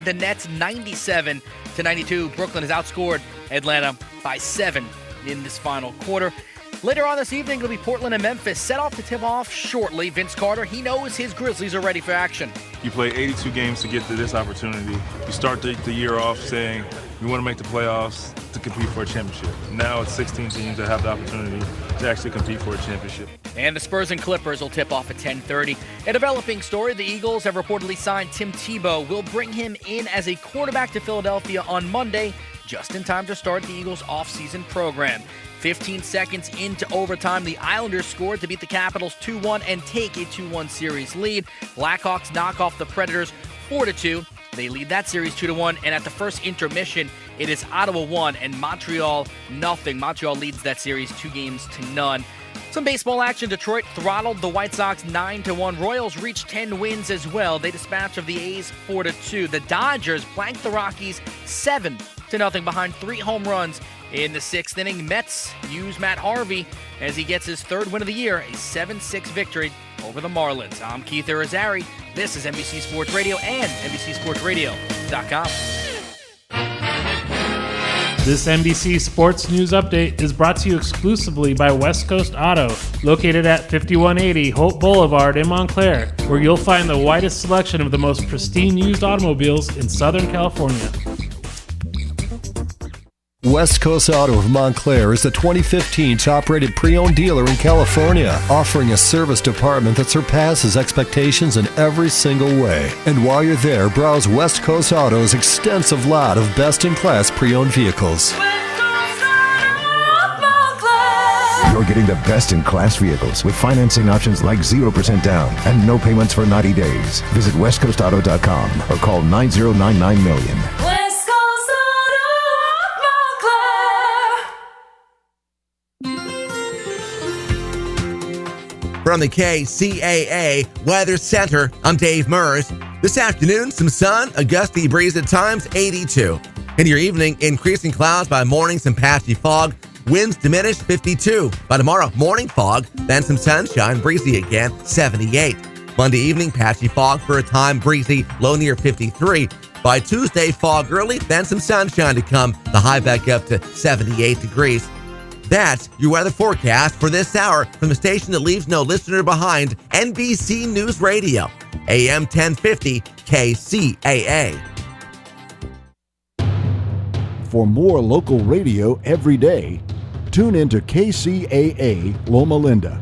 the Nets 97-92. Brooklyn has outscored Atlanta by 7 in this final quarter. Later on this evening, it'll be Portland and Memphis set off to tip off shortly. Vince Carter, he knows his Grizzlies are ready for action. You play 82 games to get to this opportunity. You start the year off saying we want to make the playoffs to compete for a championship. Now it's 16 teams that have the opportunity to actually compete for a championship. And the Spurs and Clippers will tip off at 10:30. A developing story, the Eagles have reportedly signed Tim Tebow. Will bring him in as a quarterback to Philadelphia on Monday, just in time to start the Eagles' offseason program. 15 seconds into overtime, the Islanders scored to beat the Capitals 2-1 and take a 2-1 series lead. Blackhawks knock off the Predators 4-2. They lead that series 2-1, and at the first intermission, it is Ottawa 1 and Montreal 0. Montreal leads that series 2-0. Some baseball action. Detroit throttled the White Sox 9-1. Royals reached 10 wins as well. They dispatched of the A's 4-2. The Dodgers blanked the Rockies 7-0 behind 3 home runs in the 6th inning. Mets use Matt Harvey as he gets his 3rd win of the year, a 7-6 victory over the Marlins. I'm Keith Irizarry. This is NBC Sports Radio and NBCSportsRadio.com. This NBC Sports News Update is brought to you exclusively by West Coast Auto, located at 5180 Holt Boulevard in Montclair, where you'll find the widest selection of the most pristine used automobiles in Southern California. West Coast Auto of Montclair is the 2015 top-rated pre-owned dealer in California, offering a service department that surpasses expectations in every single way. And while you're there, browse West Coast Auto's extensive lot of best-in-class pre-owned vehicles. You're getting the best-in-class vehicles with financing options like 0% down and no payments for 90 days. Visit westcoastauto.com or call 9099-million. From the Kcaa Weather Center, I'm Dave Murs. This afternoon, some sun, a gusty breeze at times, 82. In your evening, increasing clouds by morning, some patchy fog. Winds diminish, 52. By tomorrow, morning fog, then some sunshine, breezy again, 78. Monday evening, patchy fog for a time, breezy, low near 53. By Tuesday, fog early, then some sunshine to come, the high back up to 78 degrees. That's your weather forecast for this hour from the station that leaves no listener behind, NBC News Radio, AM 1050 Kcaa. For more local radio every day, tune into Kcaa Loma Linda.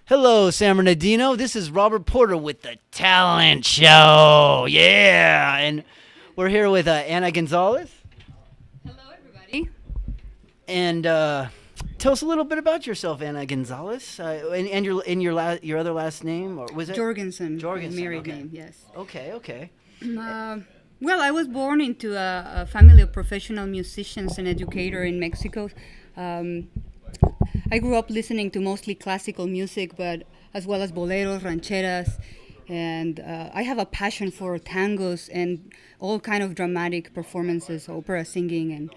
Hello, San Bernardino. This is Robert Porter with the Talent Show. Yeah, and we're here with Ana Gonzalez. Hello, everybody. And tell us a little bit about yourself, Ana Gonzalez, and your other last name, or was it Jorgensen? Married okay. name, yes. Okay. Well, I was born into a family of professional musicians and educator in Mexico. I grew up listening to mostly classical music, but as well as boleros, rancheras, and I have a passion for tangos and all kind of dramatic performances, opera singing, and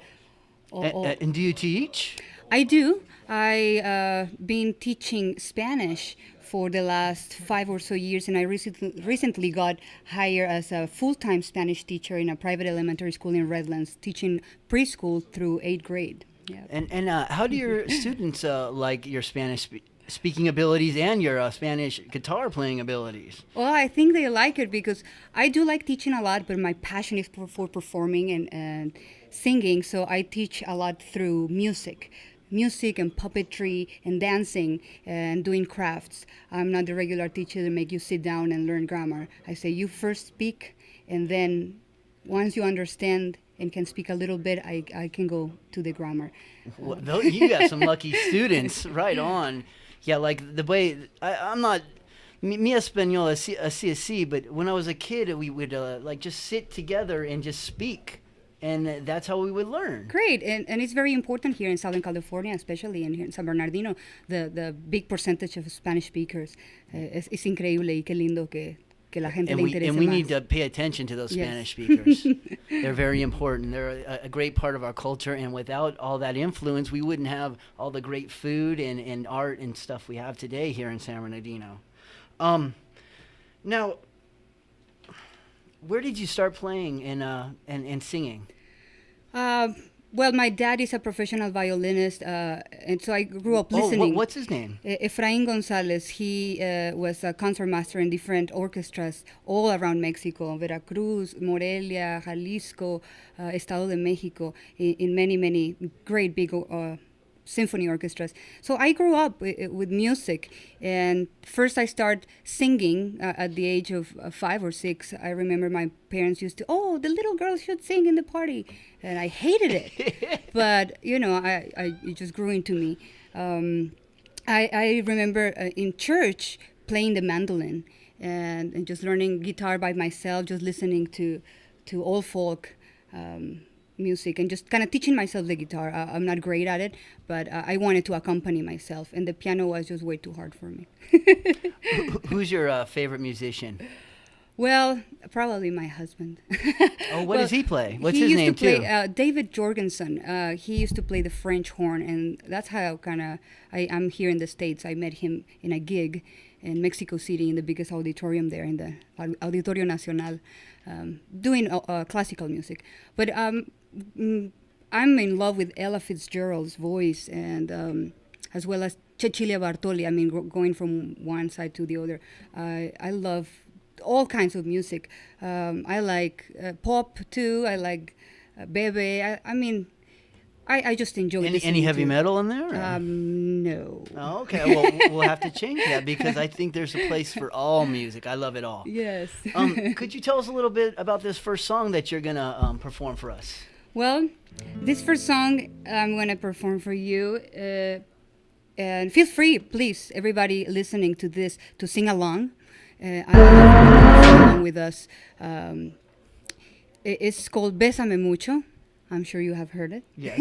all. And do you teach? I do. I been teaching Spanish for the last 5 or so years, and I recently got hired as a full-time Spanish teacher in a private elementary school in Redlands, teaching preschool through 8th grade. Yeah. And how do your students like your Spanish speaking abilities and your Spanish guitar playing abilities? Well, I think they like it because I do like teaching a lot, but my passion is for performing and singing, so I teach a lot through music and puppetry and dancing and doing crafts. I'm not the regular teacher that make you sit down and learn grammar. I say you first speak, and then once you understand and can speak a little bit, I can go to the grammar. Well, you got some lucky students. Right on. Yeah, like the way, I'm not, mi español así, but when I was a kid, we would like just sit together and just speak. And that's how we would learn. Great, and it's very important here in Southern California, especially in San Bernardino, the big percentage of Spanish speakers. Es increíble y qué lindo que la gente le interese and we más. need to pay attention to those Spanish speakers. They're very important. They're a great part of our culture, and without all that influence, we wouldn't have all the great food and art and stuff we have today here in San Bernardino. Now, where did you start playing and singing? Well, my dad is a professional violinist, and so I grew up listening. Oh, what's his name? Efraín González. He was a concertmaster in different orchestras all around Mexico, Veracruz, Morelia, Jalisco, Estado de Mexico, in many, many great big symphony orchestras. So I grew up with music, and first I started singing at the age of 5 or 6. I remember my parents used to, the little girl should sing in the party, and I hated it. But it just grew into me. I remember in church playing the mandolin and just learning guitar by myself, just listening to old folk music and just kind of teaching myself the guitar. I'm not great at it, but I wanted to accompany myself, and the piano was just way too hard for me. Who's your favorite musician? Well, probably my husband. What does he play? What's his name too? David Jorgensen. He used to play the French horn, and that's how I'm here in the States. I met him in a gig in Mexico City in the biggest auditorium there, in the Auditorio Nacional, doing classical music. But I'm in love with Ella Fitzgerald's voice, and as well as Cecilia Bartoli. I mean, going from one side to the other. I love all kinds of music. I like pop too. I like Bebe. I just enjoy any heavy metal in there? No. Oh, okay. Well, we'll have to change that because I think there's a place for all music. I love it all. Yes. Could you tell us a little bit about this first song that you're gonna perform for us? Well, this first song I'm gonna perform for you, and feel free, please, everybody listening to this, to sing along. I love sing along with us. It's called Bésame Mucho. I'm sure you have heard it. Yes.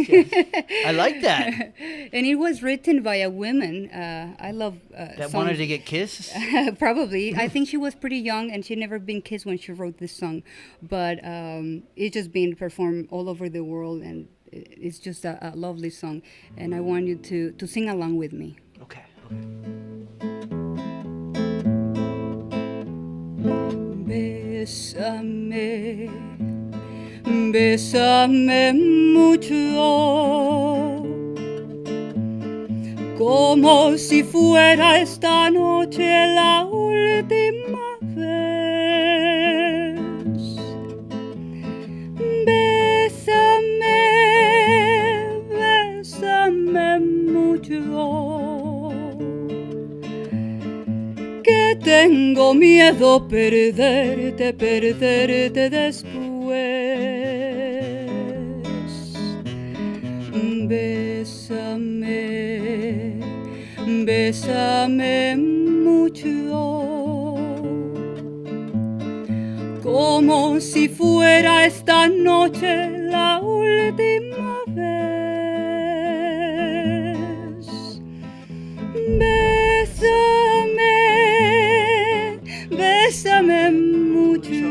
I like that. And it was written by a woman. I love that songs. Wanted to get kissed? Probably. I think she was pretty young and she'd never been kissed when she wrote this song. But it's just been performed all over the world, and it's just a lovely song. And I want you to sing along with me. Okay. Bésame, bésame mucho, como si fuera esta noche la última vez. Bésame, bésame mucho, que tengo miedo perderte después. Bésame, bésame mucho, como si fuera esta noche la última vez. Bésame, bésame mucho,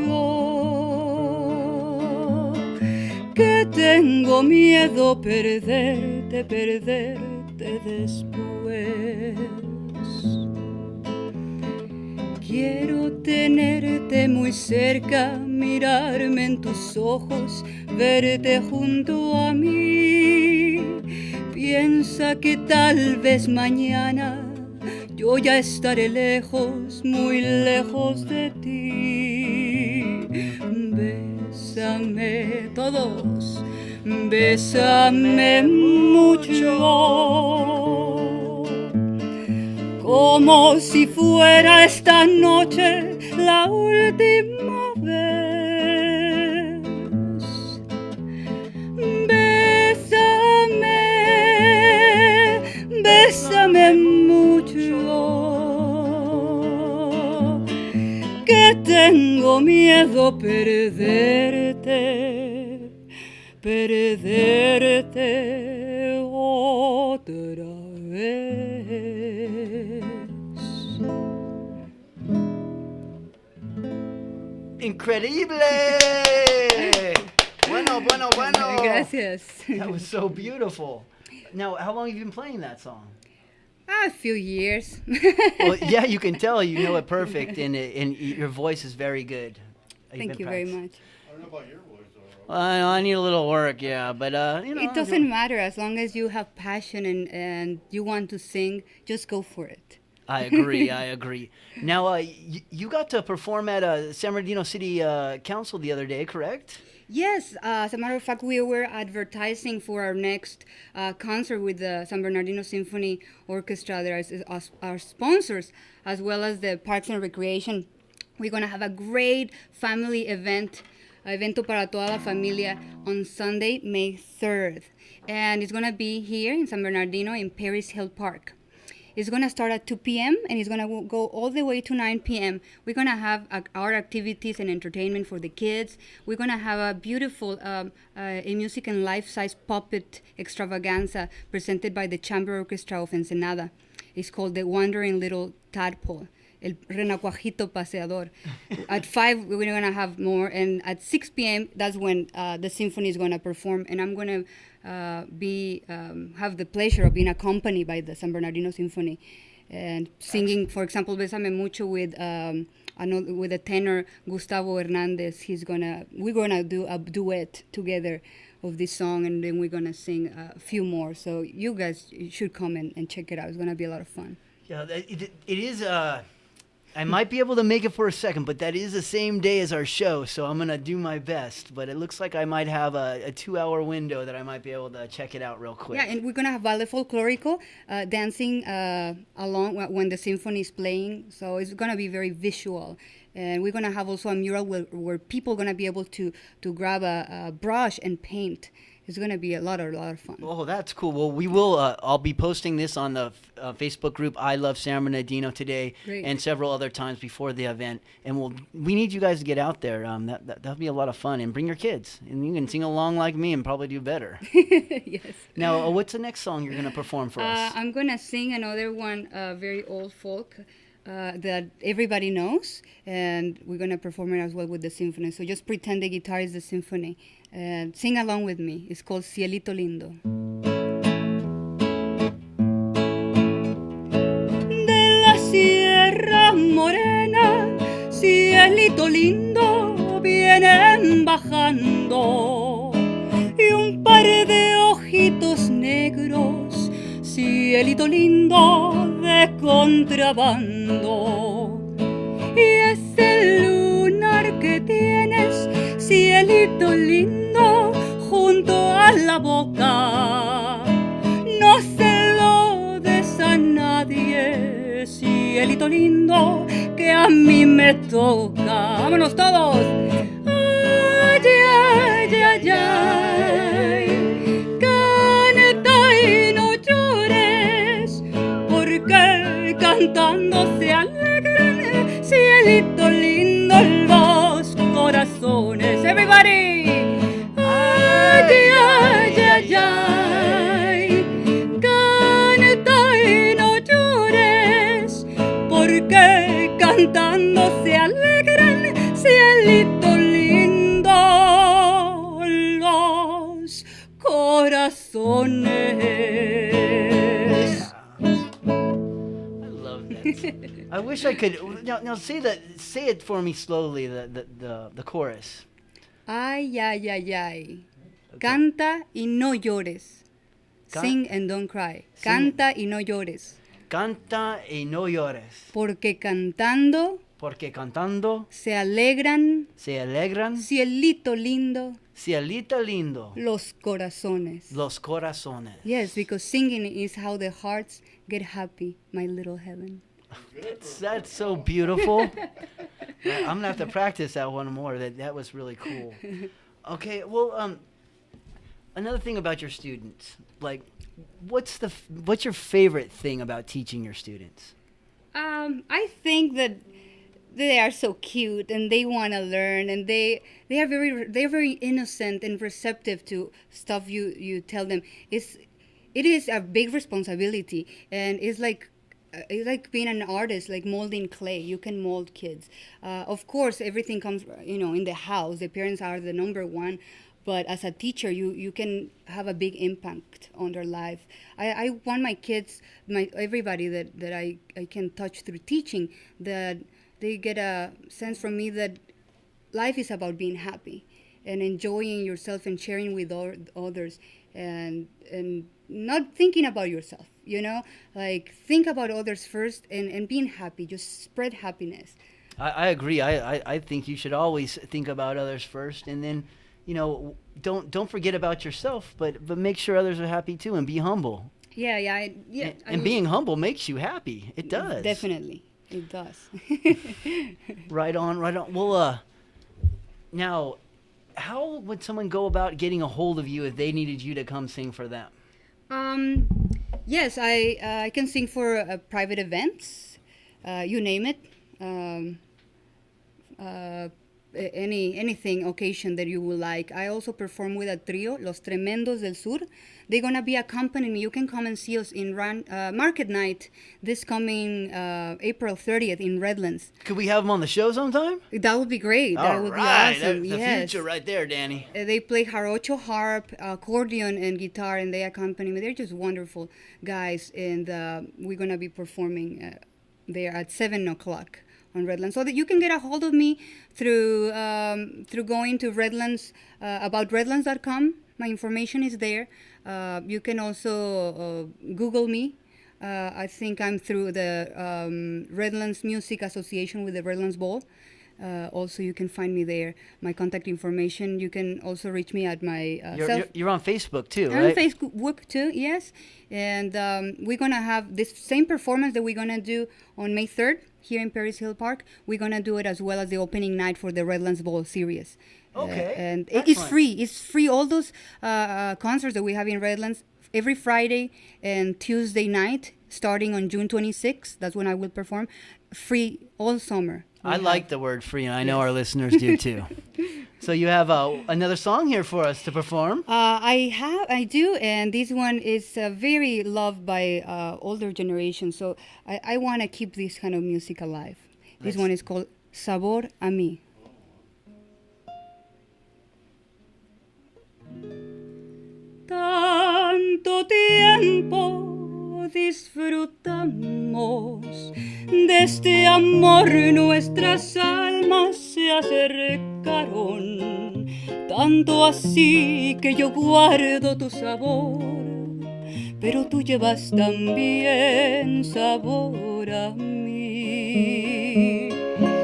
que tengo miedo perderte después. Quiero tenerte muy cerca, mirarme en tus ojos, verte junto a mí. Piensa que tal vez mañana yo ya estaré lejos, muy lejos de ti. Bésame, todos, bésame mucho, como si fuera esta noche la última vez. Bésame, bésame mucho, que tengo miedo perderte otra vez. Increíble! bueno. Gracias. That was so beautiful. Now, how long have you been playing that song? A few years. Well, yeah, you can tell you know it perfect, and your voice is very good. Thank you very much. I don't know about your voice, though. I need a little work, yeah, but you know. It doesn't matter as long as you have passion and you want to sing, just go for it. I agree. Now, you got to perform at San Bernardino City Council the other day, correct? Yes, as a matter of fact, we were advertising for our next concert with the San Bernardino Symphony Orchestra. There is our sponsors, as well as the Parks and Recreation. We're going to have a great family event, Evento para toda la familia, on Sunday, May 3rd. And it's going to be here in San Bernardino in Paris Hill Park. It's going to start at 2 p.m. and it's going to go all the way to 9 p.m. We're going to have art activities and entertainment for the kids. We're going to have a beautiful a music and life-size puppet extravaganza presented by the Chamber Orchestra of Ensenada. It's called The Wandering Little Tadpole, El Renacuajito Paseador. At 5, we're going to have more. And at 6 p.m., that's when the symphony is going to perform. And I'm going to have the pleasure of being accompanied by the San Bernardino Symphony and singing, for example, Bésame Mucho with a tenor, Gustavo Hernandez. We're gonna do a duet together of this song, and then we're gonna sing a few more. So you guys should come and check it out. It's gonna be a lot of fun. Yeah, it is. I might be able to make it for a second, but that is the same day as our show, so I'm going to do my best. But it looks like I might have a 2-hour window that I might be able to check it out real quick. Yeah, and we're going to have ballet folklorico dancing along when the symphony is playing, so it's going to be very visual. And we're going to have also a mural where people are going to be able to grab a brush and paint. It's going to be a lot of fun. Oh, that's cool. Well, we will. I'll be posting this on the Facebook group I Love San Bernardino today. Great. And several other times before the event. And we need you guys to get out there. That'll be a lot of fun. And bring your kids. And you can sing along like me and probably do better. Yes. Now, what's the next song you're going to perform for us? I'm going to sing another one, very old folk, that everybody knows. And we're going to perform it as well with the symphony. So just pretend the guitar is the symphony. And sing along with me. It's called Cielito Lindo. De la Sierra Morena, cielito lindo, vienen bajando. Y un par de ojitos negros, cielito lindo de contrabando. Y ese lunar que tienes, cielito lindo, junto a la boca, no se lo des a nadie, cielito lindo, que a mí me toca. ¡Vámonos todos! Ay, ay, ay, ay, canta y no llores, porque cantando se alegran, cielito lindo, los corazones. Everybody! Ay, ay, ay, ay, canta y no llores, porque cantando se alegran, cielito lindo, los corazones. I love that. I wish I could. Now say it for me slowly. The chorus. Ay, ay, ay, ay. Canta y no llores. Sing and don't cry. Canta y no llores. Canta y no llores. Porque cantando se alegran, cielito lindo, los corazones. Los corazones. Yes, because singing is how the hearts get happy, my little heaven. That's so beautiful. I'm gonna have to practice that one more. That was really cool. Okay, well, another thing about your students, like, what's your favorite thing about teaching your students? I think that they are so cute and they want to learn, and they're very innocent and receptive to stuff you tell them. It is a big responsibility, and it's like being an artist, like molding clay. You can mold kids. Of course, everything comes, in the house. The parents are the number one. but as a teacher, you can have a big impact on their life. I want my kids, everybody that I can touch through teaching, that they get a sense from me that life is about being happy and enjoying yourself and sharing with others, and not thinking about yourself, like think about others first, and being happy, just spread happiness. I agree. I think you should always think about others first, and then, don't forget about yourself, but make sure others are happy too, and be humble. Yeah. And being humble makes you happy. It does. Definitely, it does. Right on. Well, now, how would someone go about getting a hold of you if they needed you to come sing for them? Yes, I can sing for private events, you name it. Anything occasion that you would like. I also perform with a trio, Los Tremendos del Sur. They're gonna be accompanying me. You can come and see us in Market Night this coming April 30th in Redlands. Could we have them on the show sometime? That would be great. That would be awesome. That's the future right there, Danny. They play jarocho, harp, accordion, and guitar, and they accompany me. They're just wonderful guys, and we're gonna be performing there at 7 o'clock on Redlands, so that you can get a hold of me through going to Redlands, about redlands.com. My information is there. You can also Google me. I think I'm through the Redlands Music Association with the Redlands Bowl. Also, you can find me there. My contact information. You can also reach me at my You're on Facebook too, I'm right? on Facebook too, yes. And we're gonna have this same performance that we're gonna do on May 3rd here in Paris Hill Park. We're gonna do it as well as the opening night for the Redlands Bowl series. Okay. And it's free. It's free. All those concerts that we have in Redlands every Friday and Tuesday night, starting on June 26th. That's when I will perform. Free all summer. I like the word free, and I know our listeners do too. So you have another song here for us to perform? I do, and this one is very loved by older generations. So I want to keep this kind of music alive. This one is called Sabor a mí. Tanto tiempo disfrutamos de este amor, nuestras almas se acercaron, tanto así que yo guardo tu sabor, pero tú llevas también sabor a mí.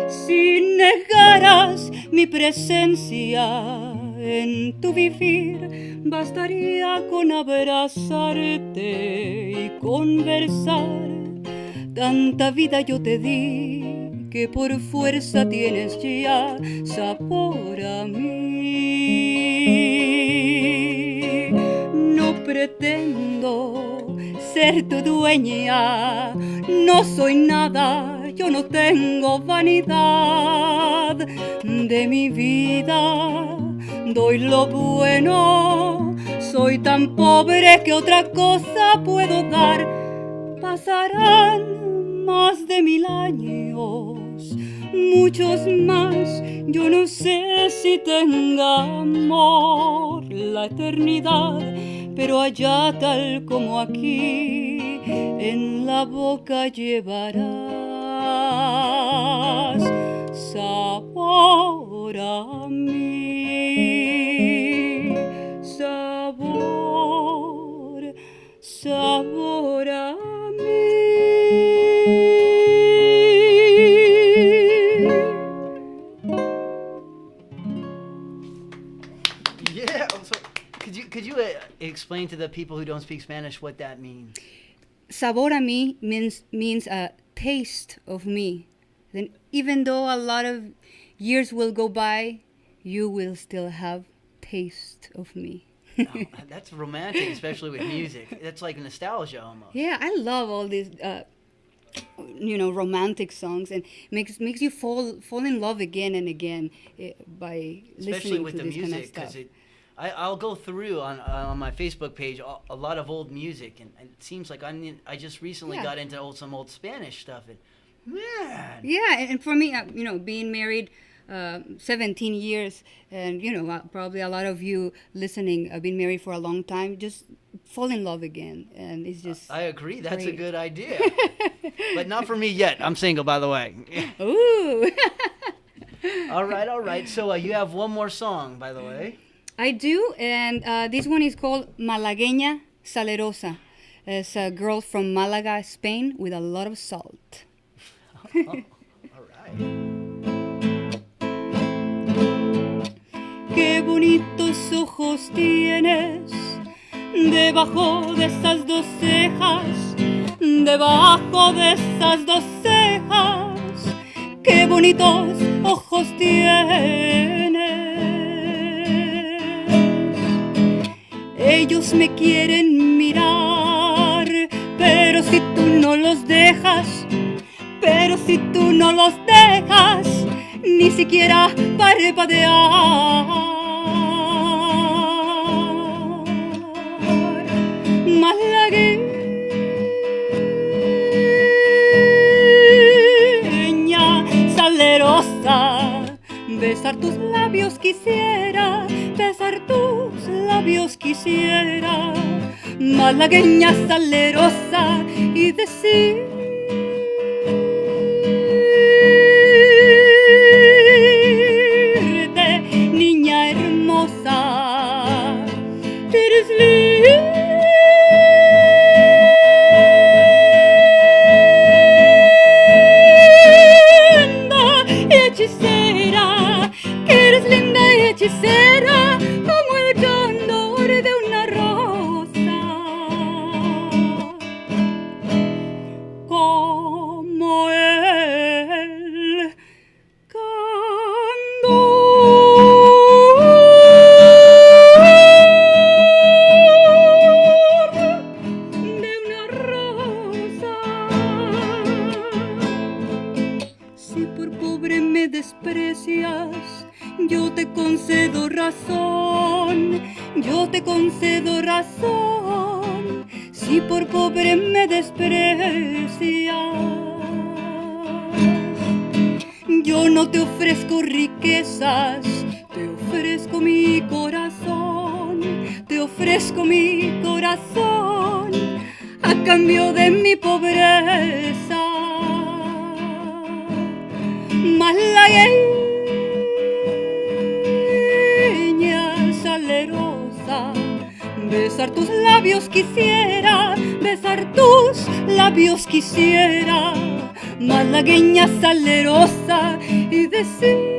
Si negaras mi presencia en tu vivir, bastaría con abrazarte y conversar. Tanta vida yo te di que por fuerza tienes ya sabor a mí. No pretendo ser tu dueña, no soy nada, yo no tengo vanidad de mi vida. Doy lo bueno, soy tan pobre que otra cosa puedo dar. Pasarán más de 1000 años, muchos más, yo no sé si tenga amor la eternidad, pero allá tal como aquí, en la boca llevarás sabor a mí, sabor, sabor a mí. Yeah. So could you explain to the people who don't speak Spanish what that means? Sabor a mí means a taste of me. Then even though a lot of years will go by, you will still have taste of me. Oh, that's romantic, especially with music. That's like nostalgia almost. Yeah, I love all these, romantic songs, and makes you fall in love again and again by especially listening with to the this music, kind of stuff. I'll go through on my Facebook page a lot of old music, and it seems like I just recently got into some old Spanish stuff. And man, yeah, and for me, being married 17 years, and probably a lot of you listening have been married for a long time. Just fall in love again, and it's just. I agree. That's great. a good idea, but not for me yet. I'm single, by the way. Ooh. All right. So you have one more song, by the way. I do, and this one is called Malagueña Salerosa. It's a girl from Malaga, Spain, with a lot of salt. All right. Qué bonitos ojos tienes debajo de esas dos cejas, debajo de esas dos cejas. Qué bonitos ojos tienes. Ellos me quieren mirar, pero si tú no los dejas, ni siquiera parpadear. Malagueña salerosa, besar tus labios quisiera, besar tus labios quisiera. Malagueña salerosa y decirte, niña hermosa, que eres linda y hechicera, que eres linda y hechicera como el candor de una rosa, como el candor de una rosa. Si por pobre me desprecias, yo te concedo razón, yo te concedo razón. Si por pobre me desprecias, yo no te ofrezco riquezas, te ofrezco mi corazón, te ofrezco mi corazón a cambio de mi pobreza. Malagueña salerosa, besar tus labios quisiera, besar tus labios quisiera. Malagueña salerosa y decirte,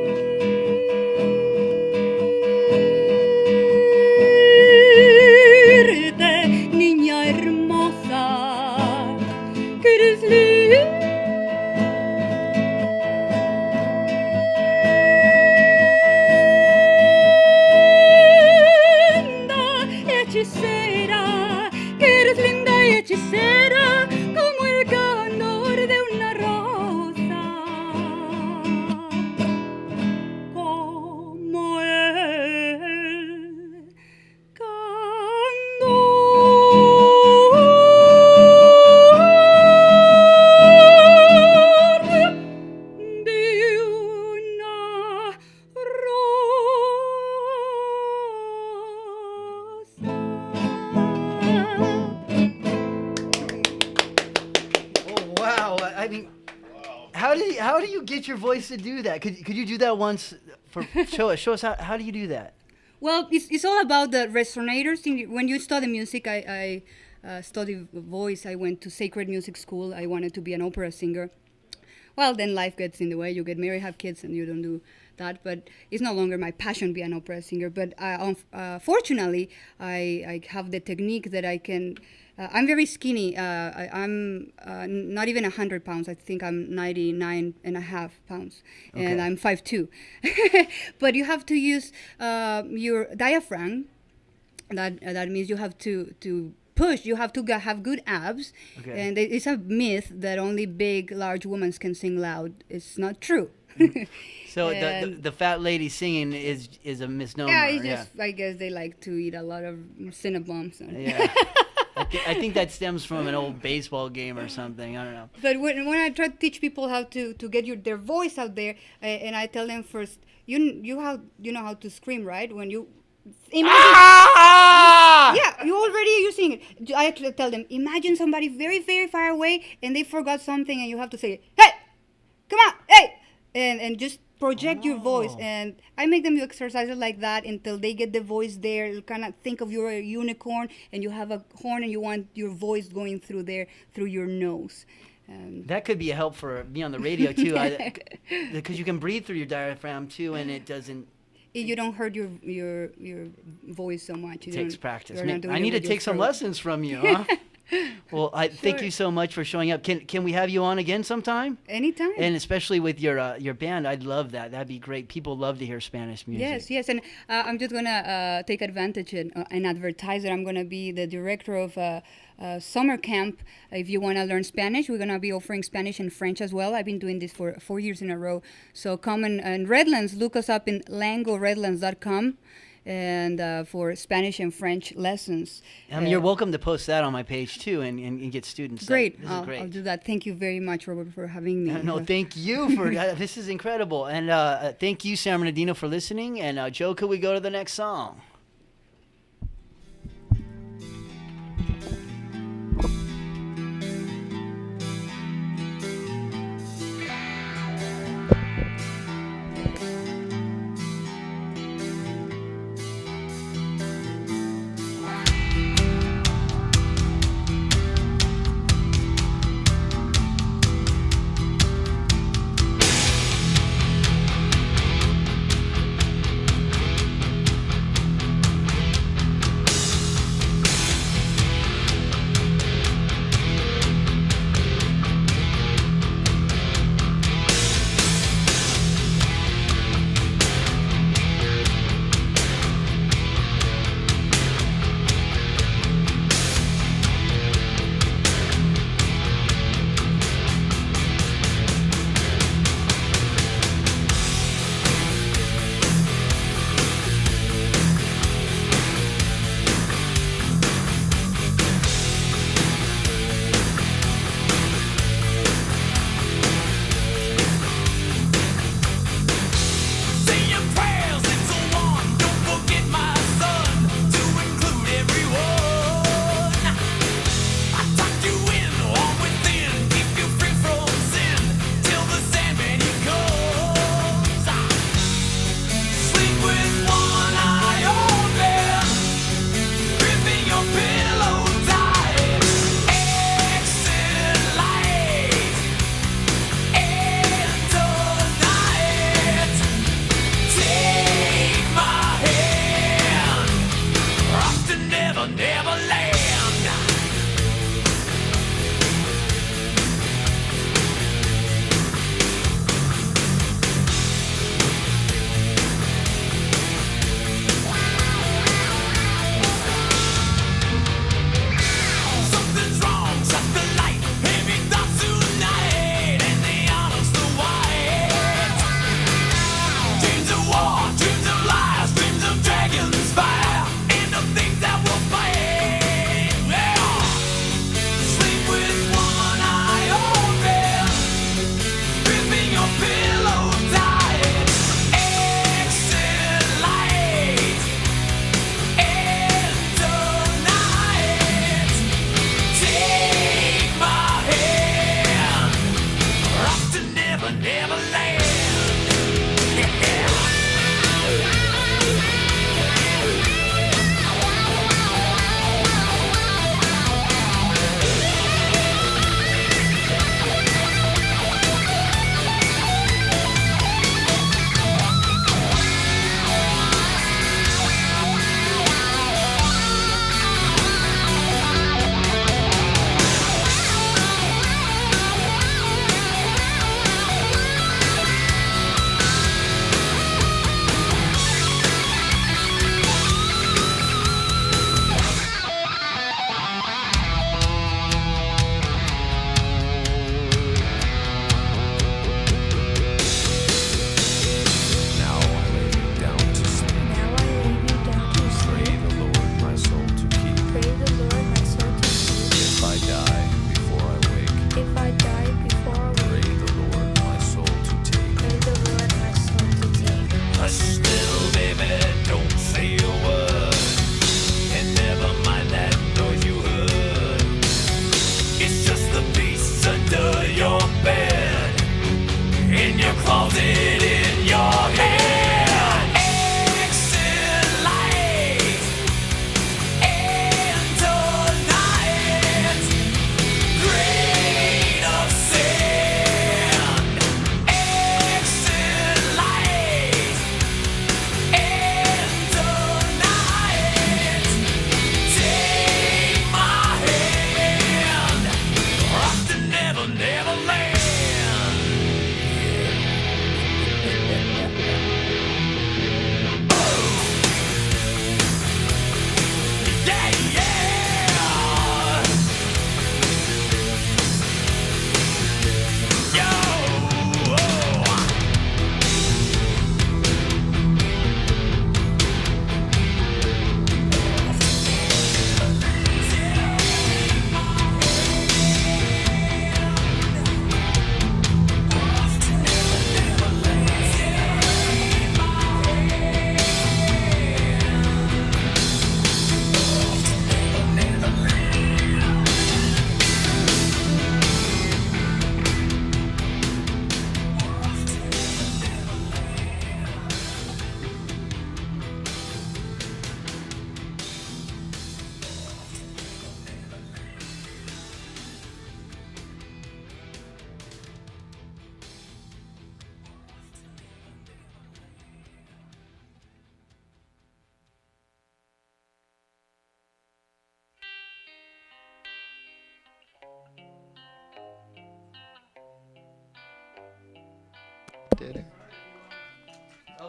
niña hermosa, que eres linda y hechicera, que eres linda y hechicera como el candor de una rosa, como el candor de una rosa. Oh wow! I mean, how do you get your voice to do that? Could you do that once? Show us how do you do that? Well, it's all about the resonators. When you study music, I studied voice. I went to sacred music school. I wanted to be an opera singer. Well, then life gets in the way. You get married, have kids, and you don't do that. But it's no longer my passion to be an opera singer. But fortunately, I have the technique that I can. I'm very skinny. I'm not even 100 pounds. I think I'm 99 and a half pounds. And I'm 5'2". But you have to use your diaphragm. That means you have to push. You have to have good abs. Okay. And it's a myth that only big, large women can sing loud. It's not true. So the fat lady singing is a misnomer. Yeah, it's just, I guess they like to eat a lot of Cinnabons. Yeah. I think that stems from an old baseball game or something. I don't know. But when I try to teach people how to get their voice out there, and I tell them first, you know how to scream, right? When you imagine, yeah, you already using it. I actually tell them, imagine somebody very, very far away, and they forgot something, and you have to say, hey, come on, hey, and just project your voice. And I make them do exercises like that until they get the voice there. You kind of think of you're a unicorn and you have a horn and you want your voice going through there, through your nose. That could be a help for me on the radio too, because you can breathe through your diaphragm too, and it doesn't. You don't hurt your voice so much. It takes practice. I need to take some lessons from you, huh? Well, thank you so much for showing up. Can we have you on again sometime? Anytime. And especially with your band, I'd love that. That'd be great. People love to hear Spanish music. Yes. And I'm just gonna take advantage and advertise it. I'm gonna be the director of summer camp. If you want to learn Spanish, we're gonna be offering Spanish and French as well. I've been doing this for 4 years in a row. So come in Redlands, look us up in langoredlands.com. And for Spanish and French lessons. You're welcome to post that on my page too, and get students. Great. This is great. I'll do that. Thank you very much, Robert, for having me. No, thank you for this is incredible, and thank you, San Bernardino, for listening. And Joe, could we go to the next song?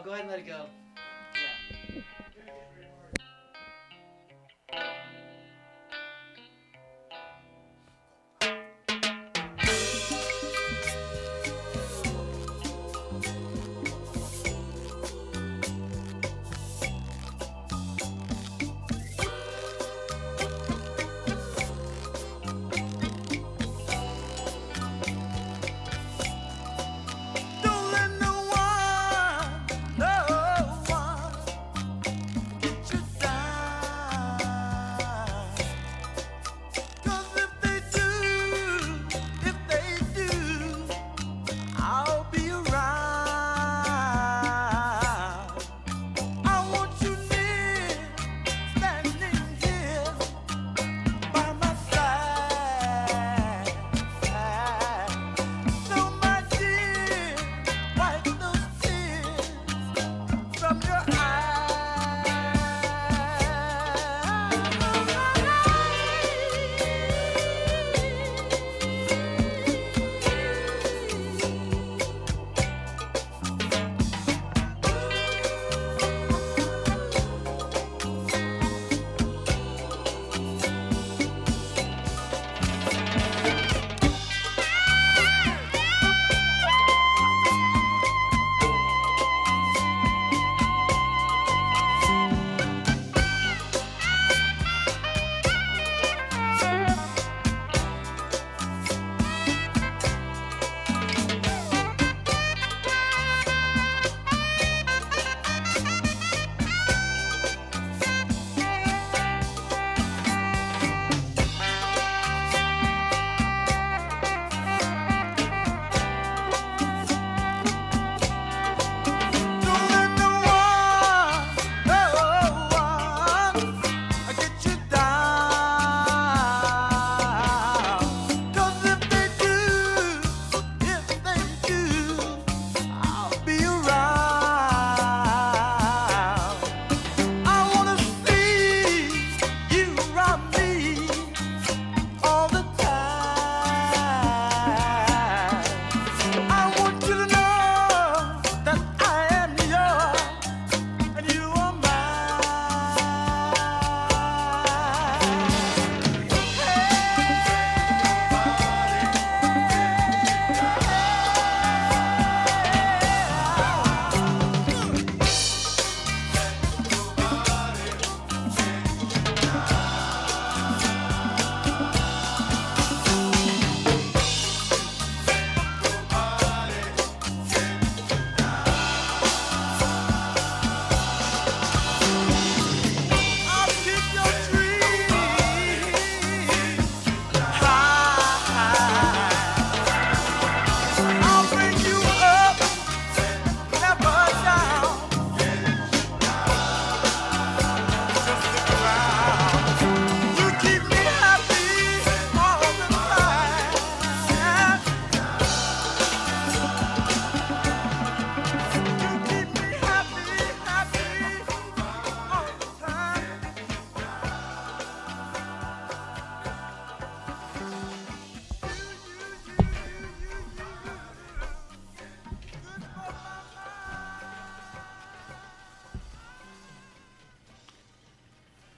go ahead and let it go. Yeah. Don't let no one, no one get you down. 'Cause if they do, I'll be around. I want you near, standing here by my side. So my dear, wipe those tears from your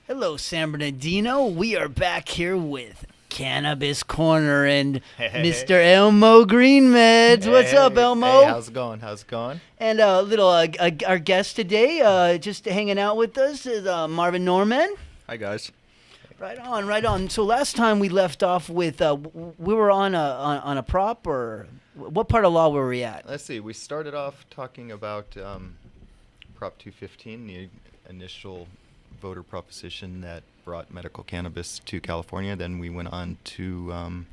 Hello, San Bernardino. We are back here with Cannabis Corner and Mr. Elmo Greenmeds. What's up, Elmo? Hey, how's it going? And our guest today, just hanging out with us, is Marvin Norman. Hi, guys. Right on, right on. So last time we left off with we were on a prop, or what part of law were we at? Let's see. We started off talking about Prop 215, the initial voter proposition that brought medical cannabis to California. Then we went on to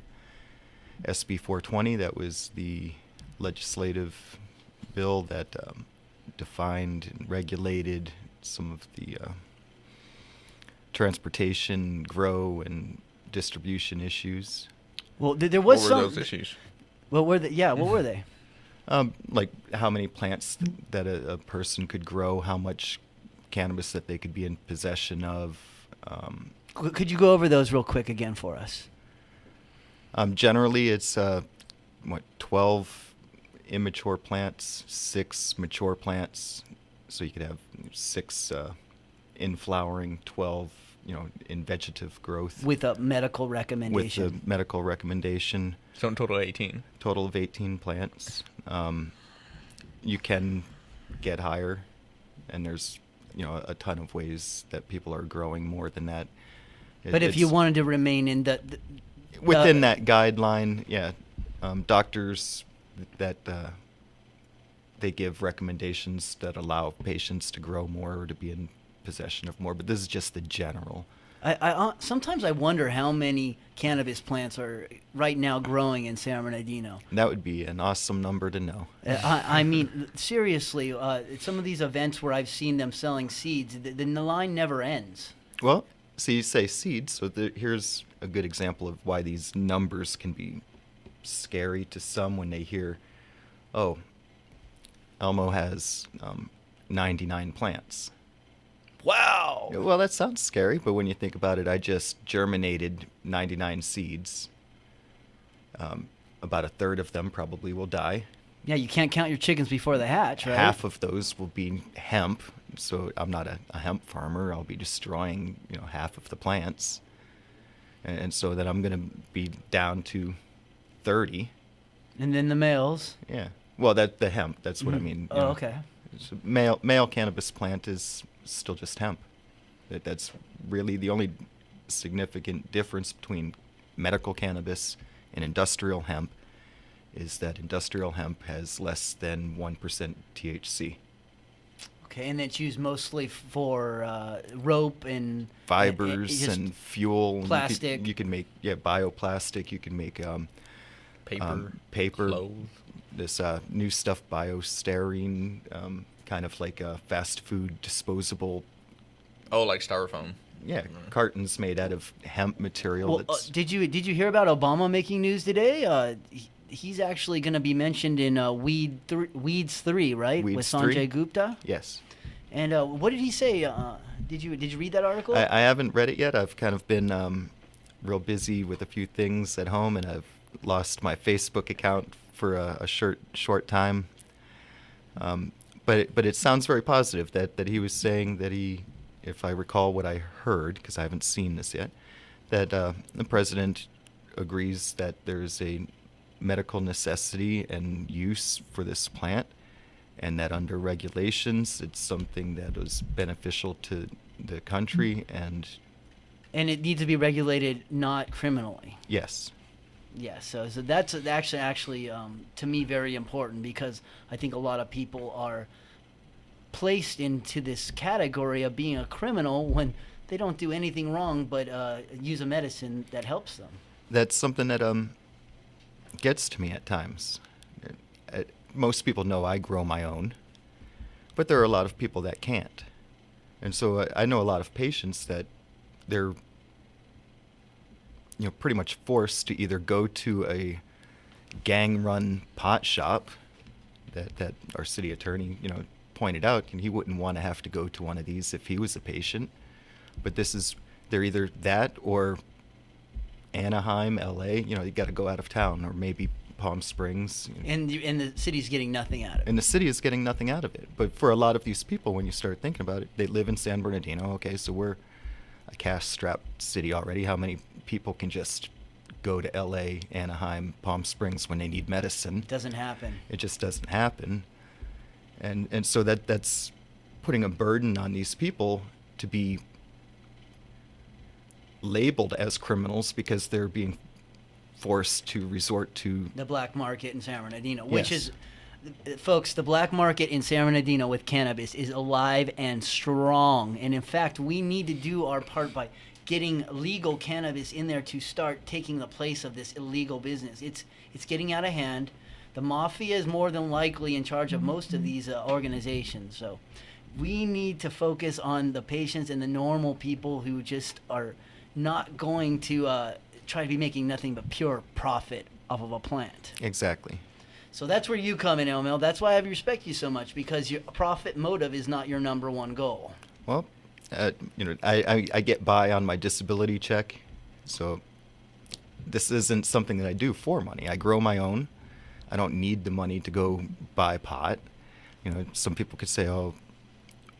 SB 420. That was the legislative bill that defined and regulated some of the transportation, grow, and distribution issues. Well, there was what some. were those issues? What were they? Yeah, what were they? Like how many plants that a person could grow, how much cannabis that they could be in possession of. Could you go over those real quick again for us? Generally, it's 12 immature plants, 6 mature plants, So you could have 6 in flowering, 12, in vegetative growth. With a medical recommendation. With the medical recommendation. So in total 18. Total of 18 plants. You can get higher, and there's a ton of ways that people are growing more than that. But if you wanted to remain in within that guideline, yeah, doctors that they give recommendations that allow patients to grow more or to be in possession of more. But this is just the general. I sometimes I wonder how many cannabis plants are right now growing in San Bernardino. That would be an awesome number to know. I mean, seriously, some of these events where I've seen them selling seeds, the line never ends. Well, so you say seeds, so here's a good example of why these numbers can be scary to some when they hear, oh, Elmo has 99 plants. Wow. Well, that sounds scary, but when you think about it, I just germinated 99 seeds. About a third of them probably will die. Yeah, you can't count your chickens before they hatch, right? Half of those will be hemp, so I'm not a hemp farmer. I'll be destroying, half of the plants. And so then I'm going to be down to 30. And then the males. Yeah. Well, the hemp, that's what I mean. Oh, okay. So male cannabis plant is still just hemp. That's really the only significant difference between medical cannabis and industrial hemp is that industrial hemp has less than 1% THC. Okay, and it's used mostly for rope and fibers and fuel. Plastic. You can make bioplastic. You can make paper. Clothes. This new stuff, biostyrene, kind of like a fast food disposable. Oh, like styrofoam. Yeah, cartons made out of hemp material. Well, did you hear about Obama making news today? He's actually going to be mentioned in Weeds 3, right? Weeds with Sanjay 3? Gupta. Yes. And what did he say? Did you read that article? I haven't read it yet. I've kind of been real busy with a few things at home, and I've lost my Facebook account for a short time. But it sounds very positive that he was saying that he, if I recall what I heard, because I haven't seen this yet, that the president agrees that there's a medical necessity and use for this plant, and that under regulations it's something that was beneficial to the country and it needs to be regulated not criminally. Yes. Yeah, so that's actually to me very important, because I think a lot of people are placed into this category of being a criminal when they don't do anything wrong but use a medicine that helps them. That's something that gets to me at times. Most people know I grow my own, but there are a lot of people that can't. And so I know a lot of patients that they're pretty much forced to either go to a gang-run pot shop that our city attorney, pointed out, and he wouldn't want to have to go to one of these if he was a patient. But they're either that or Anaheim, LA, you got to go out of town, or maybe Palm Springs. And the city's getting nothing out of it. And the city is getting nothing out of it. But for a lot of these people, when you start thinking about it, they live in San Bernardino. Okay, so we're a cash-strapped city already. How many people can just go to LA, Anaheim, Palm Springs when they need medicine? It doesn't happen. It just doesn't happen. And so that's putting a burden on these people to be labeled as criminals because they're being forced to resort to the black market in San Bernardino, yes. Which is, folks, the black market in San Bernardino with cannabis is alive and strong. And in fact, we need to do our part by getting legal cannabis in there to start taking the place of this illegal business. It's getting out of hand. The mafia is more than likely in charge of most of these organizations. So we need to focus on the patients and the normal people who just are not going to try to be making nothing but pure profit off of a plant. Exactly. So that's where you come in, LML. That's why I respect you so much, because your profit motive is not your number one goal. Well, I get by on my disability check, so this isn't something that I do for money. I grow my own. I don't need the money to go buy pot. Some people could say, oh,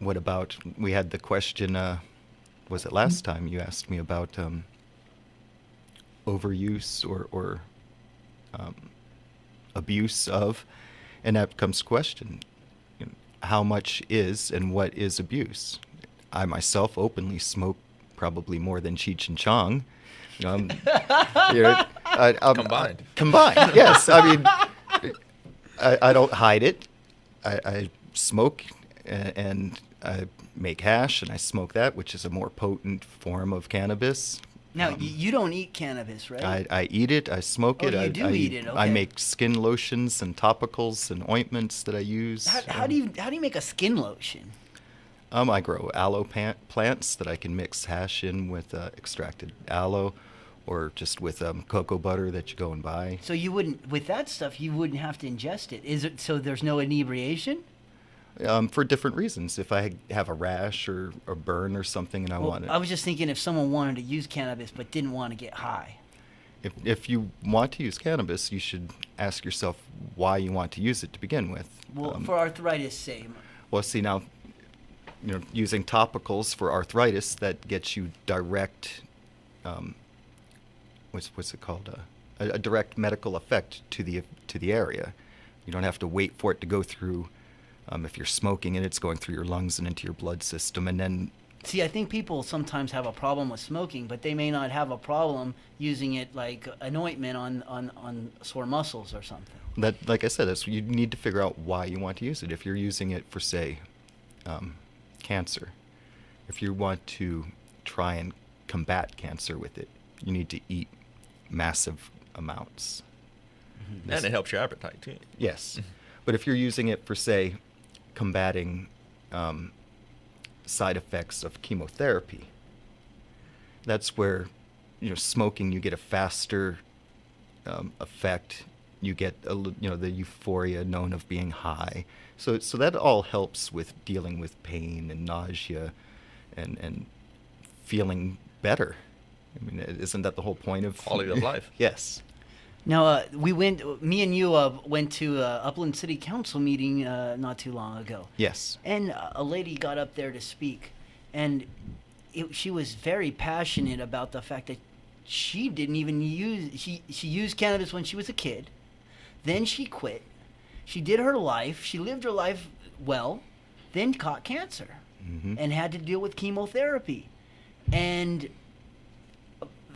what about, we had the question, was it last time you asked me about overuse or abuse of, and that becomes the question, how much is and what is abuse? I myself openly smoke probably more than Cheech and Chong. Combined. Combined, yes. I mean, I don't hide it. I smoke and I make hash and I smoke that, which is a more potent form of cannabis. Now, you don't eat cannabis, right? I eat it. I smoke it. You do eat it. Okay. I make skin lotions and topicals and ointments that I use. How do you make a skin lotion? I grow aloe plants that I can mix hash in with extracted aloe, or just with cocoa butter that you go and buy. So you wouldn't, with that stuff, you wouldn't have to ingest it. Is it so there's no inebriation? For different reasons. If I have a rash or a burn or something and I want it. I was just thinking if someone wanted to use cannabis but didn't want to get high. If you want to use cannabis, you should ask yourself why you want to use it to begin with. Well, for arthritis' sake. Well, see, now, using topicals for arthritis, that gets you direct, what's it called? A direct medical effect to the area. You don't have to wait for it to go through. If you're smoking it, it's going through your lungs and into your blood system, and then. See, I think people sometimes have a problem with smoking, but they may not have a problem using it like an ointment on sore muscles or something. That, like I said, you need to figure out why you want to use it. If you're using it for, say, cancer, if you want to try and combat cancer with it, you need to eat massive amounts. Mm-hmm. And it helps your appetite, too. Yes. But if you're using it for, say, combating side effects of chemotherapy, that's where, smoking, you get a faster effect. You get, the euphoria known of being high. So that all helps with dealing with pain and nausea and feeling better. I mean, isn't that the whole point of quality of life? Yes. Now, me and you went to Upland City Council meeting not too long ago. Yes. And a lady got up there to speak, and she was very passionate about the fact that she didn't even she used cannabis when she was a kid. Then she quit. She did her life. She lived her life well, then caught cancer and had to deal with chemotherapy. And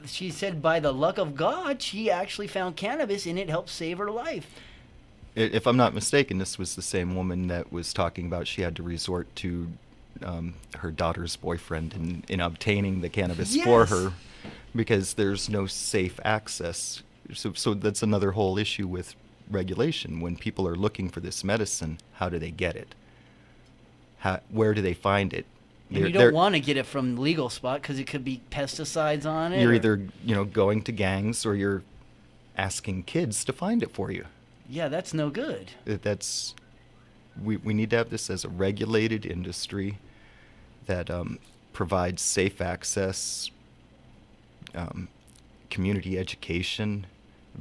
she said by the luck of God, she actually found cannabis and it helped save her life. If I'm not mistaken, this was the same woman that was talking about she had to resort to her daughter's boyfriend in obtaining the cannabis for her because there's no safe access. So that's another whole issue with regulation. When people are looking for this medicine, how do they get it? Where do they find it? And you don't want to get it from the legal spot because it could be pesticides on it. You're either going to gangs or you're asking kids to find it for you. Yeah, that's no good. We need to have this as a regulated industry that provides safe access, community education,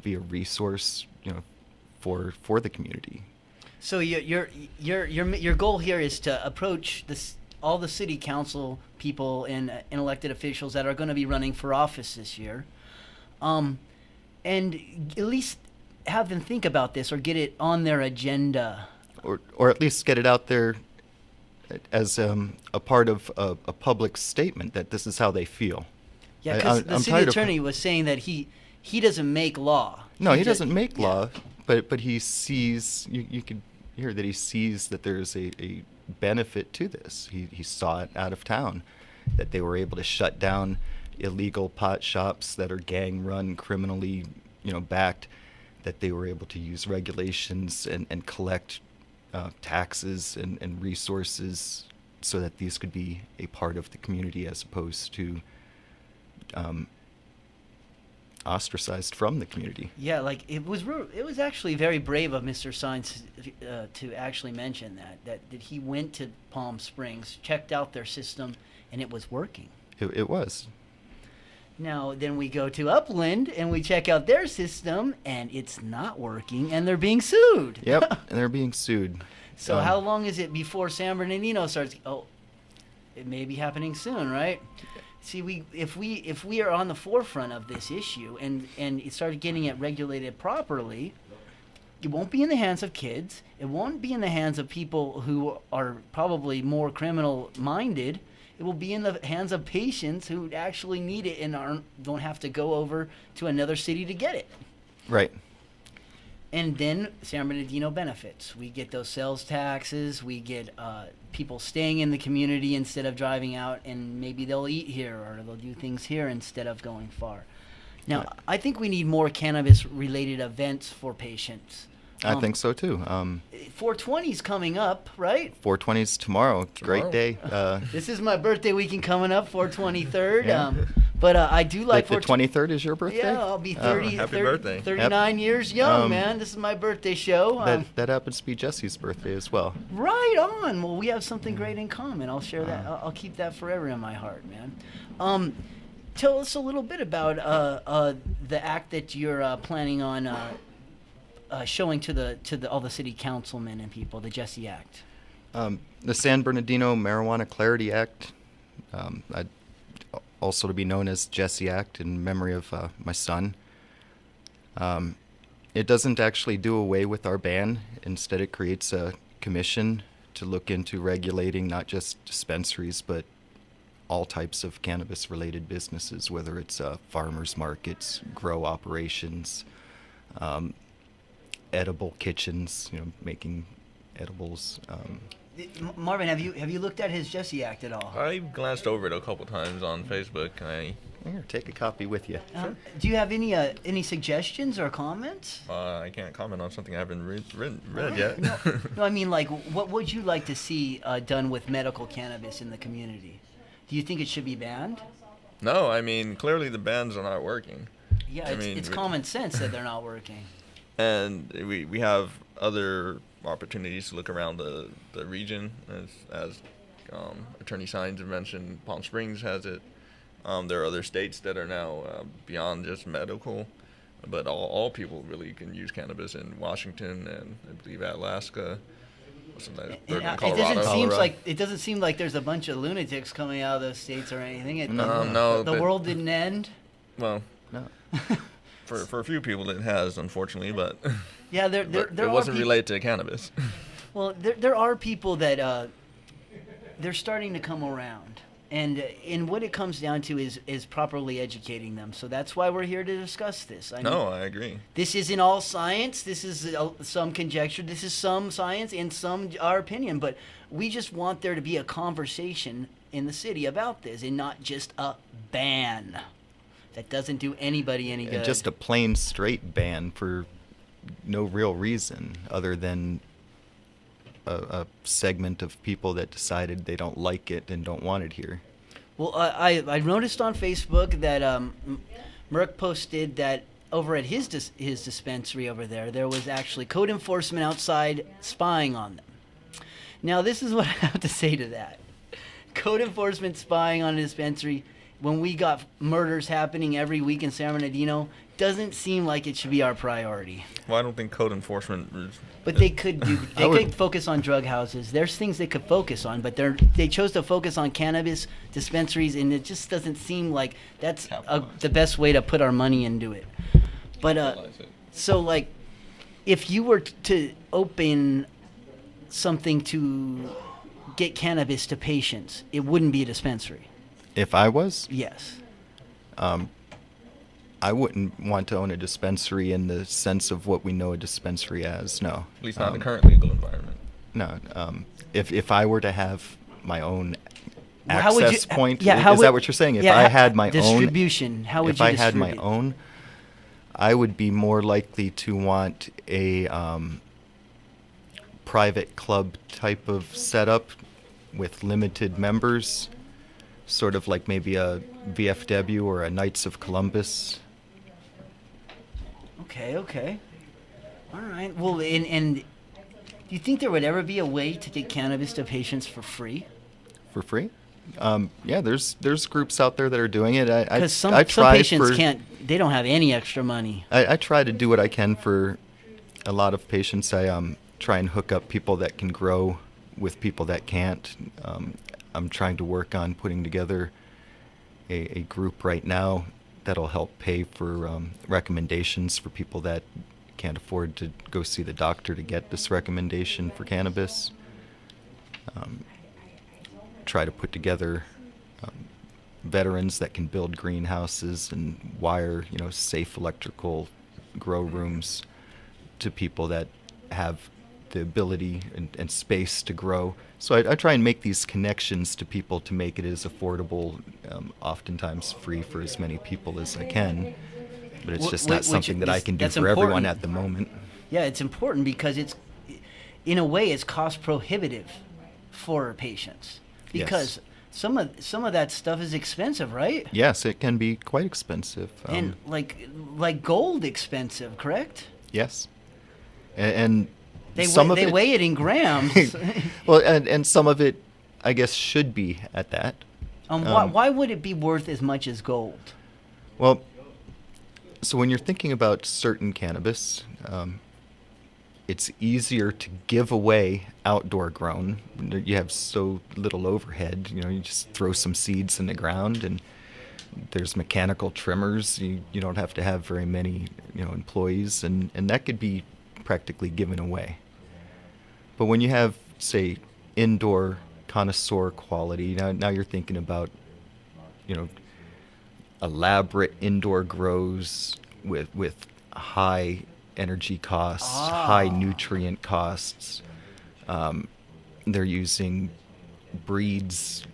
be a resource, for the community. So your goal here is to approach all the city council people and elected officials that are going to be running for office this year, and at least have them think about this or get it on their agenda, or at least get it out there as a part of a public statement that this is how they feel. Yeah, because the city attorney was saying that he doesn't make law. No, he doesn't make law, but he sees. You could hear that he sees that there's a benefit to this. He saw it out of town, that they were able to shut down illegal pot shops that are gang run, criminally backed, that they were able to use regulations and collect taxes and resources so that these could be a part of the community as opposed to ostracized from the community. Yeah, like it was actually very brave of Mr. Sines to actually mention that he went to Palm Springs, checked out their system, and it was working. It was. Now, then we go to Upland, and we check out their system, and it's not working, and they're being sued. Yep, and they're being sued. So how long is it before San Bernardino starts, it may be happening soon, right? See, if we are on the forefront of this issue and it started getting it regulated properly, it won't be in the hands of kids. It won't be in the hands of people who are probably more criminal minded. It will be in the hands of patients who actually need it and don't have to go over to another city to get it. Right. And then San Bernardino benefits. We get those sales taxes. We get people staying in the community instead of driving out, and maybe they'll eat here or they'll do things here instead of going far. Now, I think we need more cannabis-related events for patients. I think so too. 420's coming up, right? 420's tomorrow. Great day. This is my birthday weekend coming up, 423rd. Yeah. But I do like the 23rd is your birthday? Yeah, I'll be 30, happy birthday. 39 years young, man. This is my birthday show. That happens to be Jesse's birthday as well. Right on. Well, we have something great in common. I'll share that. I'll keep that forever in my heart, man. Tell us a little bit about the act that you're planning on showing to all the city councilmen and people, the Jesse Act. The San Bernardino Marijuana Clarity Act, also to be known as Jesse Act in memory of my son. It doesn't actually do away with our ban. Instead, it creates a commission to look into regulating not just dispensaries, but all types of cannabis-related businesses, whether it's farmers markets, grow operations, edible kitchens, making edibles. Marvin, have you looked at his Jesse Act at all? I glanced over it a couple times on Facebook. Here, take a copy with you. Sure. Do you have any suggestions or comments? I can't comment on something I haven't read yet. No, I mean, like, what would you like to see done with medical cannabis in the community? Do you think it should be banned? No, I mean, clearly the bans are not working. Yeah, it's common sense that they're not working. And we have other opportunities to look around the region, as Attorney Sines had mentioned. Palm Springs has it. There are other states that are now beyond just medical, but all people really can use cannabis in Washington and I believe Alaska. Colorado. It doesn't seem like there's a bunch of lunatics coming out of those states or anything. No. The world didn't end. Well, no. For a few people it has, unfortunately, but yeah, there it wasn't related to cannabis. Well, there are people that they're starting to come around, and what it comes down to is properly educating them. So that's why we're here to discuss this. I agree. This isn't all science. This is some conjecture. This is some science and some our opinion. But we just want there to be a conversation in the city about this, and not just a ban. That doesn't do anybody any good. And just a plain straight ban for no real reason other than a segment of people that decided they don't like it and don't want it here. Well, I noticed on Facebook that Merck posted that over at his dispensary over there was actually code enforcement outside spying on them. Now, this is what I have to say to that. Code enforcement spying on a dispensary when we got murders happening every week in San Bernardino doesn't seem like it should be our priority. Well, I don't think code enforcement is... But they could could focus on drug houses. There's things they could focus on, but they chose to focus on cannabis dispensaries, and it just doesn't seem like that's the best way to put our money into it. But so, like, if you were to open something to get cannabis to patients, it wouldn't be a dispensary. If I was? Yes. I wouldn't want to own a dispensary in the sense of what we know a dispensary as, no. At least not in the current legal environment. No. If I were to have my own access point, is that what you're saying? If I had my distribution, how would you distribute? If I had my own, I would be more likely to want a private club type of setup with limited members, sort of like maybe a VFW or a Knights of Columbus. Okay. All right. Well, and do you think there would ever be a way to get cannabis to patients for free? For free? Yeah, there's groups out there that are doing it. Because some patients they don't have any extra money. I try to do what I can for a lot of patients. I try and hook up people that can grow with people that can't. I'm trying to work on putting together a group right now that'll help pay for recommendations for people that can't afford to go see the doctor to get this recommendation for cannabis. Try to put together veterans that can build greenhouses and wire, safe electrical grow rooms to people that have the ability and space to grow. So I try and make these connections to people to make it as affordable, oftentimes free for as many people as I can. But it's just not something that I can do for everyone at the moment. Yeah, it's important because it's, in a way, it's cost prohibitive for patients because some of that stuff is expensive, right? Yes, it can be quite expensive. And like gold expensive, correct? Yes, and they they weigh it in grams. Well, and some of it, I guess, should be at that. Why would it be worth as much as gold? Well, so when you're thinking about certain cannabis, it's easier to give away outdoor grown. You have so little overhead. You just throw some seeds in the ground, and there's mechanical trimmers. You don't have to have very many employees, and that could be practically given away. But when you have, say, indoor connoisseur quality, now you're thinking about elaborate indoor grows with high energy costs, high nutrient costs. They're using breeds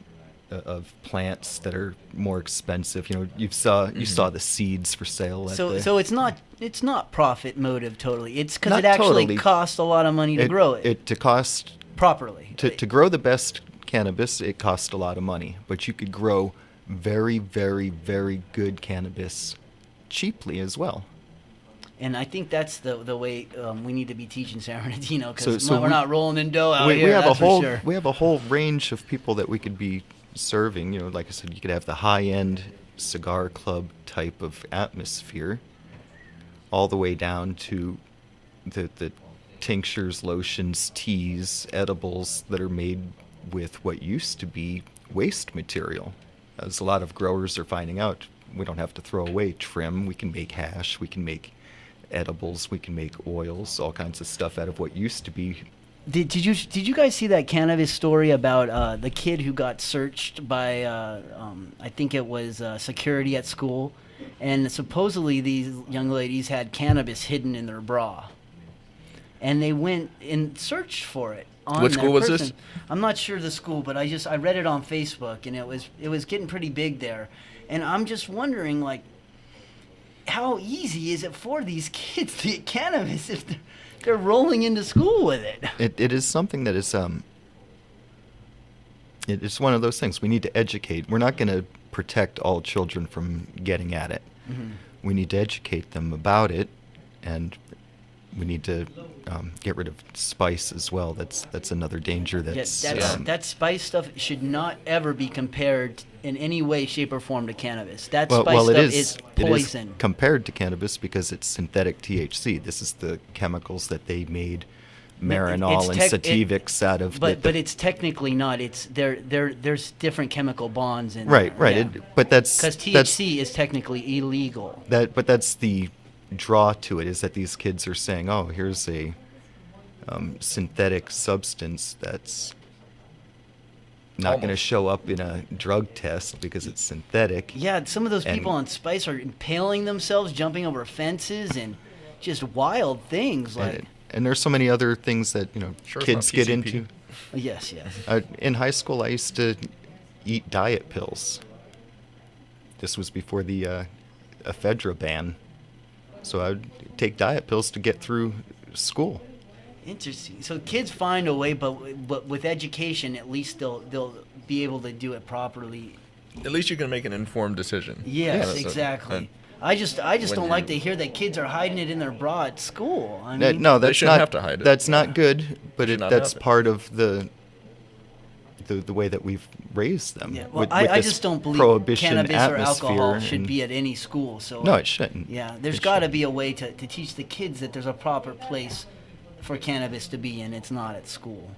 of plants that are more expensive. You saw the seeds for sale. So it's not profit motive totally. It's because it actually costs a lot of money to grow it. To cost properly. To grow the best cannabis, it costs a lot of money. But you could grow very, very, very good cannabis cheaply as well. And I think that's the way we need to be teaching San Bernardino, because we're not rolling in dough out here. We have a whole range of people that we could be serving. Like I said, you could have the high-end cigar club type of atmosphere, all the way down to the tinctures, lotions, teas, edibles that are made with what used to be waste material. As a lot of growers are finding out, we don't have to throw away trim. We can make hash. We can make edibles. We can make oils. All kinds of stuff out of what used to be. Did you guys see that cannabis story about the kid who got searched by I think it was security at school, and supposedly these young ladies had cannabis hidden in their bra, and they went and searched for it. What school was this? I'm not sure the school, but I read it on Facebook, and it was getting pretty big there, and I'm just wondering, like, how easy is it for these kids to get cannabis if they're rolling into school with it? It is something that is it is one of those things we need to educate. We're not going to protect all children from getting at it. Mm-hmm. We need to educate them about it, and we need to get rid of spice as well. That's another danger. That spice stuff should not ever be compared in any way, shape, or form to cannabis. That spice stuff is poison. It is compared to cannabis because it's synthetic THC. This is the chemicals that they made Marinol and Sativix out of. But it's technically not. It's there's different chemical bonds in right. Yeah. But that's because THC is technically illegal. But that's the draw to it, is that these kids are saying, oh, here's a synthetic substance that's not going to show up in a drug test because it's synthetic. Yeah, some of those people on spice are impaling themselves, jumping over fences, and just wild things. And there's so many other things that kids get into. Yes. In high school, I used to eat diet pills. This was before the ephedra ban. So I would take diet pills to get through school. Interesting. So kids find a way, but with education, at least they'll be able to do it properly. At least you can make an informed decision. Yes, exactly. I just don't like to hear that kids are hiding it in their bra at school. I mean, no, they shouldn't have to hide it. That's not good, but that's part of the way that we've raised them. Yeah. Well, I just don't believe cannabis or alcohol should be at any school. So no, it shouldn't. Yeah, there's got to be a way to teach the kids that there's a proper place for cannabis to be in. It's not at school.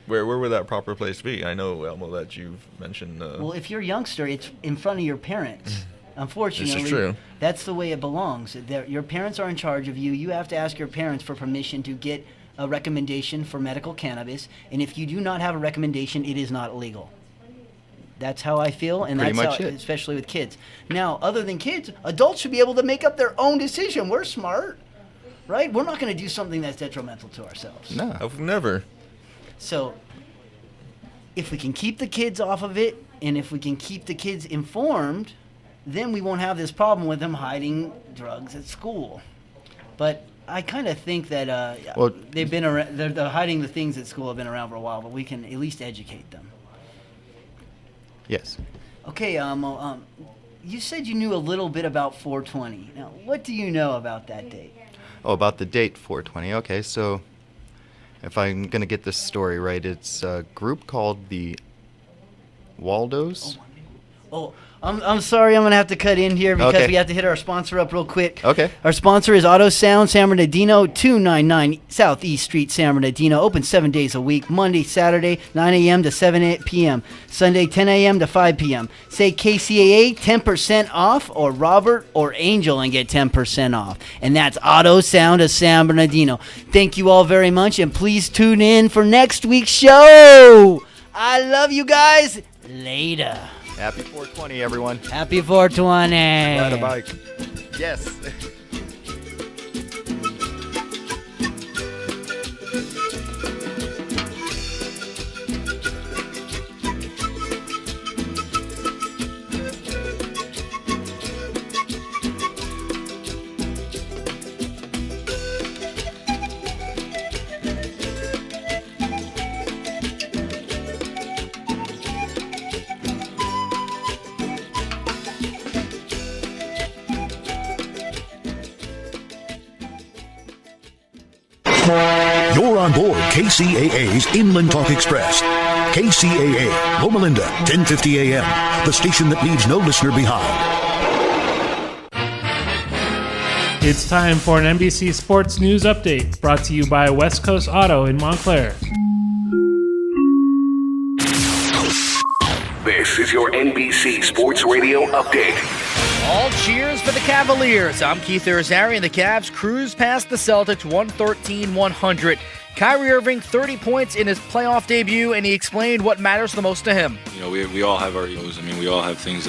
Where would that proper place be? I know, Elmo, that you've mentioned. Well, if you're a youngster, it's in front of your parents. Unfortunately, This is true. That's the way it belongs. Your parents are in charge of you. You have to ask your parents for permission to get a recommendation for medical cannabis. And if you do not have a recommendation, it is not illegal. That's how I feel, and Pretty that's much how, it. especially with kids. Now, other than kids, adults should be able to make up their own decision. We're smart, right? We're not going to do something that's detrimental to ourselves. No. I've never. So, if we can keep the kids off of it, and if we can keep the kids informed, then we won't have this problem with them hiding drugs at school. But I kind of think that Well- they've been around. They're hiding the things at school have been around for a while, but we can at least educate them. Yes. Okay, you said you knew a little bit about 420. Now, what do you know about that date? Oh, about the date 420. Okay, so if I'm going to get this story right, it's a group called the Waldos. Oh, I'm sorry, I'm going to have to cut in here because Okay. we have to hit our sponsor up real quick. Okay. Our sponsor is Auto Sound, San Bernardino, 299 Southeast Street, San Bernardino. Open 7 days a week, Monday, Saturday, 9 a.m. to 7 p.m., Sunday, 10 a.m. to 5 p.m. Say KCAA, 10% off, or Robert or Angel and get 10% off. And that's Auto Sound of San Bernardino. Thank you all very much, and please tune in for next week's show. I love you guys. Later. Happy 420, everyone. Happy 420. Ride a bike. Yes. You're on board KCAA's Inland Talk Express. KCAA, Loma Linda, 1050 a.m., the station that leaves no listener behind. It's time for an NBC Sports News Update, brought to you by West Coast Auto in Montclair. This is your NBC Sports Radio Update. All cheers for the Cavaliers. I'm Keith Irizarry, and the Cavs cruise past the Celtics 113-100. Kyrie Irving, 30 points in his playoff debut, and he explained what matters the most to him. You know, we all have our egos. I mean, we all have things